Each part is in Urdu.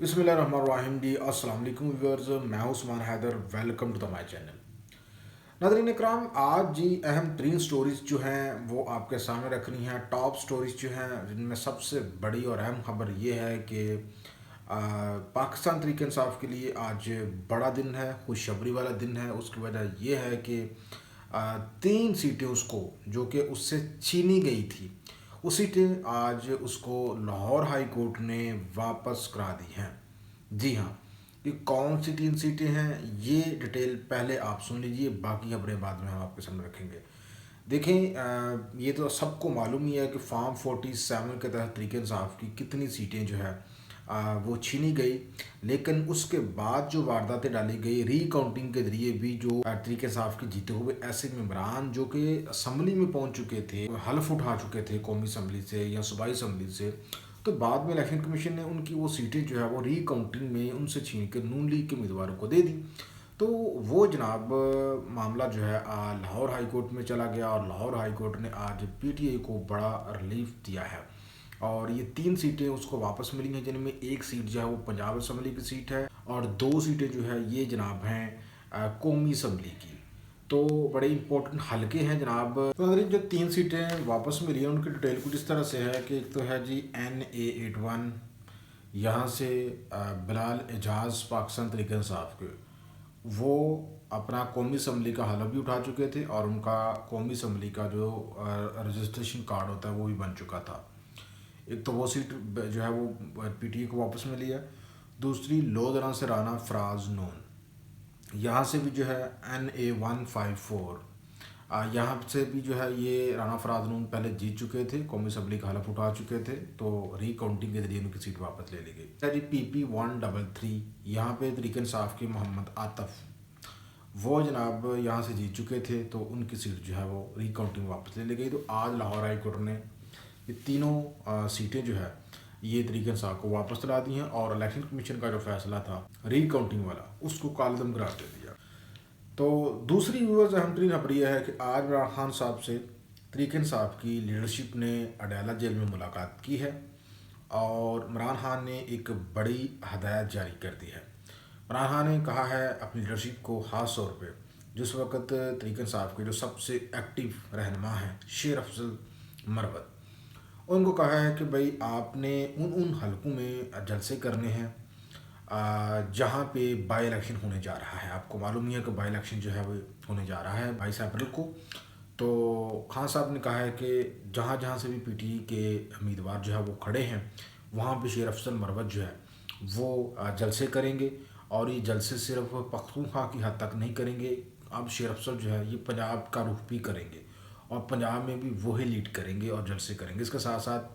بسم اللہ الرحمن الرحیم جی السلام علیکم ویورز، میں ہوں Usman Haider, welcome to the my channel. ناظرین اکرام، آج جی اہم ترین سٹوریز جو ہیں وہ آپ کے سامنے رکھنی ہیں۔ ٹاپ سٹوریز جو ہیں جن میں سب سے بڑی اور اہم خبر یہ ہے کہ پاکستان تحریک انصاف کے لیے آج بڑا دن ہے، خوشخبری والا دن ہے۔ اس کی وجہ یہ ہے کہ تین سیٹیں اس کو جو کہ اس سے چھینی گئی تھی، وہ سیٹیں آج اس کو لاہور ہائی کورٹ نے واپس کرا دی ہیں۔ جی ہاں، یہ کون سی تین سیٹیں ہیں یہ ڈیٹیل پہلے آپ سن لیجئے، باقی خبریں بعد میں ہم آپ کے سامنے رکھیں گے۔ دیکھیں، یہ تو سب کو معلوم ہی ہے کہ فارم 47 کے تحت تحریک انصاف کی کتنی سیٹیں جو ہے وہ چھینی گئی، لیکن اس کے بعد جو وارداتیں ڈالی گئی ری کاؤنٹنگ کے ذریعے بھی جو تحریک انصاف کے جیتے ہوئے ایسے ممبران جو کہ اسمبلی میں پہنچ چکے تھے، حلف اٹھا چکے تھے قومی اسمبلی سے یا صوبائی اسمبلی سے، تو بعد میں الیکشن کمیشن نے ان کی وہ سیٹیں جو ہے وہ ری کاؤنٹنگ میں ان سے چھین کے نون لیگ کے امیدواروں کو دے دی۔ تو وہ جناب معاملہ جو ہے لاہور ہائی کورٹ میں چلا گیا، اور لاہور ہائی کورٹ نے آج پی ٹی آئی کو بڑا ریلیف دیا ہے، اور یہ تین سیٹیں اس کو واپس ملی ہیں، جن میں ایک سیٹ جو ہے وہ پنجاب اسمبلی کی سیٹ ہے، اور دو سیٹیں جو ہے یہ جناب ہیں قومی اسمبلی کی۔ تو بڑے امپورٹنٹ حلقے ہیں جناب۔ تو ناظرین، جو تین سیٹیں واپس ملی ہیں ان کی ڈیٹیل کچھ اس طرح سے ہے کہ ایک تو ہے جی NA81، یہاں سے بلال اعجاز پاکستان تحریک انصاف کے، وہ اپنا قومی اسمبلی کا حلف بھی اٹھا چکے تھے، اور ان کا قومی اسمبلی کا جو رجسٹریشن کارڈ ہوتا ہے وہ بھی بن چکا تھا۔ ایک تو وہ سیٹ جو ہے وہ پی ٹی اے کو واپس ملی ہے۔ دوسری لودھراں سے رانا فراز نون، یہاں سے بھی جو ہے NA154، یہاں سے بھی جو ہے یہ رانا فراز نون پہلے جیت چکے تھے، قومی اسمبلی کا حلف اٹھا چکے تھے، تو ری کاؤنٹنگ کے ذریعے ان کی سیٹ واپس لے لی گئی۔ جی PP133، یہاں پہ تحریک انصاف کے محمد عاطف، وہ جناب یہاں سے جیت چکے تھے، تو ان کی سیٹ جو ہے وہ ری کاؤنٹنگ واپس لے لی گئی۔ تو آج لاہور ہائی کورٹ نے یہ تینوں سیٹیں جو ہے یہ تحریک انصاف کو واپس دلا دی ہیں، اور الیکشن کمیشن کا جو فیصلہ تھا ری کاؤنٹنگ والا اس کو کالعدم قرار دے دیا۔ تو دوسری ویورز اہم ترین خبر یہ ہے کہ آج عمران خان صاحب سے تحریک انصاف کی لیڈرشپ نے اڈیالہ جیل میں ملاقات کی ہے، اور عمران خان نے ایک بڑی ہدایت جاری کر دی ہے۔ عمران خان نے کہا ہے اپنی لیڈرشپ کو، خاص طور پہ جس وقت تحریک انصاف کے جو سب سے ایکٹیو رہنما ہیں شیر افضل مروت، ان کو کہا ہے کہ بھائی آپ نے ان حلقوں میں جلسے کرنے ہیں جہاں پہ بائی الیکشن ہونے جا رہا ہے۔ آپ کو معلوم ہی ہے کہ بائی الیکشن جو ہے وہ ہونے جا رہا ہے 22 اپریل کو۔ تو خان صاحب نے کہا ہے کہ جہاں جہاں سے بھی پی ٹی آئی کے امیدوار جو ہے وہ کھڑے ہیں، وہاں پہ شیر افضل مروت جو ہے وہ جلسے کریں گے، اور یہ جلسے صرف پختونخوا کی حد تک نہیں کریں گے، اب شیر افضل جو ہے یہ پنجاب کا رخ بھی کریں گے، اور پنجاب میں بھی وہی لیڈ کریں گے اور جلسے کریں گے۔ اس کے ساتھ ساتھ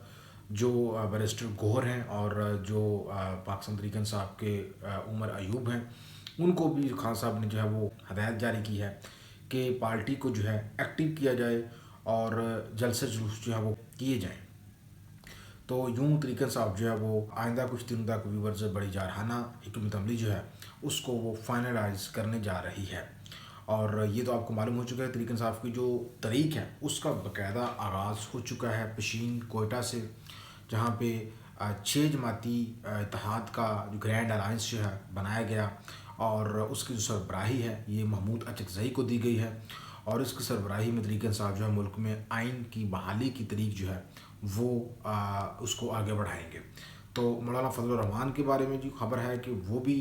جو بیرسٹر گوہر ہیں اور جو پاکستان تحریک انصاف کے عمر ایوب ہیں، ان کو بھی خان صاحب نے جو ہے وہ ہدایت جاری کی ہے کہ پارٹی کو جو ہے ایکٹیو کیا جائے، اور جلسے جلوس جو ہے وہ کیے جائیں۔ تو یوں تحریک انصاف جو ہے وہ آئندہ کچھ دنوں تک ویورز بڑی جارحانہ حکمت عملی جو ہے اس کو وہ فائنلائز کرنے جا رہی ہے، اور یہ تو آپ کو معلوم ہو چکا ہے تحریک انصاف کی جو تاریخ ہے اس کا باقاعدہ آغاز ہو چکا ہے پشین کوئٹہ سے، جہاں پہ 6 جماعتی اتحاد کا جو گرینڈ الائنس جو ہے بنایا گیا، اور اس کی جو سربراہی ہے یہ محمود اچکزئی کو دی گئی ہے، اور اس کی سربراہی میں تحریک انصاف جو ہے ملک میں آئین کی بحالی کی طریق جو ہے وہ اس کو آگے بڑھائیں گے۔ تو مولانا فضل الرحمان کے بارے میں جو خبر ہے کہ وہ بھی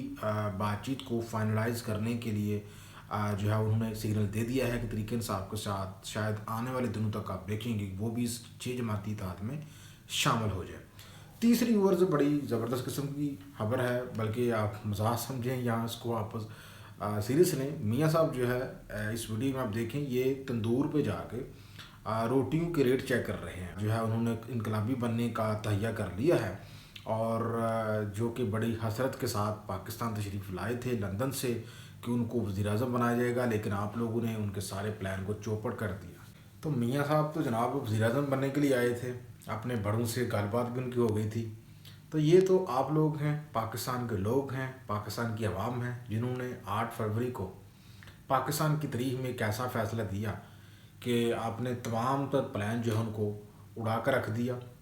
بات چیت کو فائنلائز کرنے کے لیے جو ہے انہوں نے سگنل دے دیا ہے کہ تحریک انصاف کے ساتھ شاید آنے والے دنوں تک آپ دیکھیں گے وہ بھی اس 6 جماعتی اتحاد میں شامل ہو جائے۔ تیسری ورز بڑی زبردست قسم کی خبر ہے، بلکہ آپ مزاح سمجھیں یا اس کو آپ سیریس لیں۔ میاں صاحب جو ہے اس ویڈیو میں آپ دیکھیں یہ تندور پہ جا کے روٹیوں کے ریٹ چیک کر رہے ہیں، جو ہے انہوں نے انقلابی بننے کا تہیہ کر لیا ہے، اور جو کہ بڑی حسرت کے ساتھ پاکستان تشریف لائے تھے لندن سے کہ ان کو وزیر اعظم بنایا جائے گا، لیکن آپ لوگوں نے ان کے سارے پلان کو چوپٹ کر دیا۔ تو میاں صاحب تو جناب وزیر اعظم بننے کے لیے آئے تھے، اپنے بڑوں سے گال بات بھی ان کی ہو گئی تھی۔ تو یہ تو آپ لوگ ہیں، پاکستان کے لوگ ہیں، پاکستان کی عوام ہیں، جنہوں نے 8 فروری کو پاکستان کی تاریخ میں ایک ایسا فیصلہ دیا کہ آپ نے تمام تر پلان جو ہے ان کو اڑا کر رکھ دیا،